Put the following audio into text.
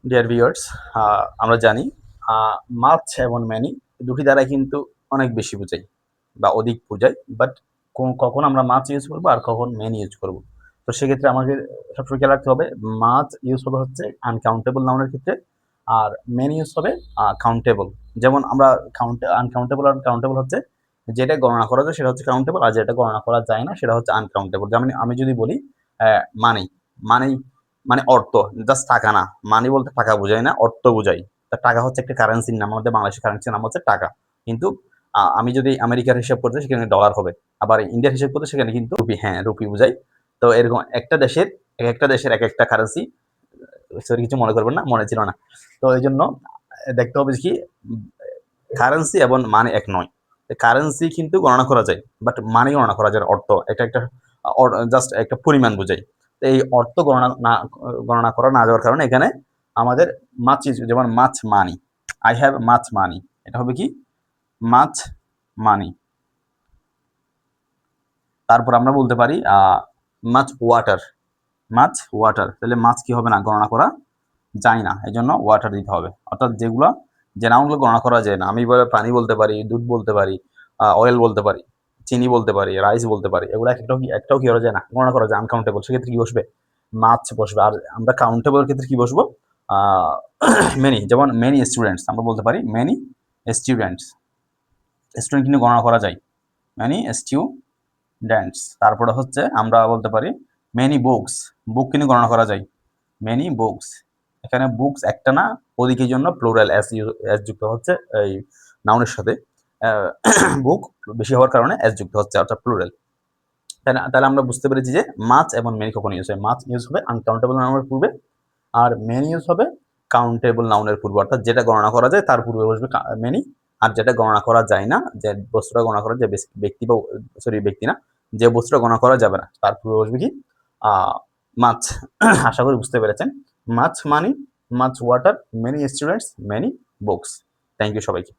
Dear viewers, আমরা জানি মাছ এবং ম্যানি দুটি দ্বারাই কিন্তু অনেক বেশি বোঝাই বা অধিক বোঝাই। বাট কখন আমরা মাছ ইউজ করবো আর কখন ম্যানি ইউজ করবো, তো সেক্ষেত্রে আমাকে সবসময় খেয়াল রাখতে হবে। মাছ ইউজ হবে হচ্ছে আনকাউন্টেবল নাউনের ক্ষেত্রে, আর ম্যানি ইউজ হবে কাউন্টেবল। যেমন আমরা আনকাউন্টেবল আর কাউন্টেবল হচ্ছে যেটা গণনা করা যায় সেটা হচ্ছে কাউন্টেবল, আর যেটা গণনা করা যায় না সেটা হচ্ছে আনকাউন্টেবল। যেমন আমি যদি বলি মানি, মানি মানে অর্থ, জাস্ট টাকা না। মানি বলতে টাকা বোঝায় না, অর্থ বোঝায়। তা টাকা হচ্ছে একটা কারেন্সির নাম, আমাদের বাংলাদেশের কারেন্সির নাম হচ্ছে টাকা। কিন্তু আমি যদি আমেরিকার হিসাব করতে সেখানে ডলার হবে, আবার ইন্ডিয়ার হিসাব করতে সেখানে কিন্তু রুপি, হ্যাঁ রুপি বোঝায়। তো এরকম একটা দেশের এক একটা কারেন্সি। সরি, কিছু মনে করবেন না, মনে ছিল না। তো এই জন্য দেখতে হবে কি কারেন্সি এবং মানি এক নয়। কারেন্সি কিন্তু গণনা করা যায়, বাট মানি গণনা করা যায় অর্থ। এটা একটা জাস্ট একটা পরিমাণ বোঝায়। তো এই অর্থ গণনা করা না যাওয়ার কারণে এখানে আমাদের মাছ, যেমন মাছ মানি, আই হ্যাভ মাছ মানি, এটা হবে কি মাছ মানি। তারপর আমরা বলতে পারি মাছ ওয়াটার, মাছ ওয়াটার। তাহলে মাছ কি হবে না, গণনা করা যায় না, এই জন্য ওয়াটার দিতে হবে। অর্থাৎ যে নাউনগুলো গণনা করা যায় না, আমি বলে পানি বলতে পারি, দুধ বলতে পারি, অয়েল বলতে পারি, চিনি বলতে পারি, রাইস বলতে পারি, এগুলো একটাও কি করা যায় না, গণনা করা যায়, আনকাউন্টেবল। সেক্ষেত্রে কি বসবে, মাছ বসবে। আর আমরা কাউন্টেবল ক্ষেত্রে কি বসবো, মেনি। যেমন মেনি স্টুডেন্টস, আমরা বলতে পারি মেনি স্টুডেন্টস, স্টুডেন্ট কিন্তু গণনা করা যায়, মেনি স্টুডেন্টস। তারপরে হচ্ছে আমরা বলতে পারি মেনি বুকস, বুক কিন্তু গণনা করা যায়, মেনি বুকস। এখানে বুকস একটা না, ওদিকের জন্য প্লুরাল এস যুক্ত হচ্ছে এই নাউনের সাথে। বুক বেশি হওয়ার কারণে এস যুক্ত হচ্ছে, অর্থাৎ প্লুরাল। তাহলে আমরা বুঝতে পেরেছি যে মাছ এবং মেনি কখন ইউজ হয়। মাছ ইউজ হবে আনকাউন্টেবল নাউনের পূর্বে, আর মেনি ইউজ হবে কাউন্টেবল নাউনের পূর্বে। অর্থাৎ যেটা গণনা করা যায় তার পূর্বে বসবে মেনি, আর যেটা গণনা করা যায় না, যে বস্তুটা গণনা করা, যে ব্যক্তি বা ব্যক্তি না, যে বস্তুটা গণনা করা যাবে না তার পূর্বে বসবে কি মাছ। আশা করি বুঝতে পেরেছেন। Much money, much water, many students, many books. Thank you সবাইকে।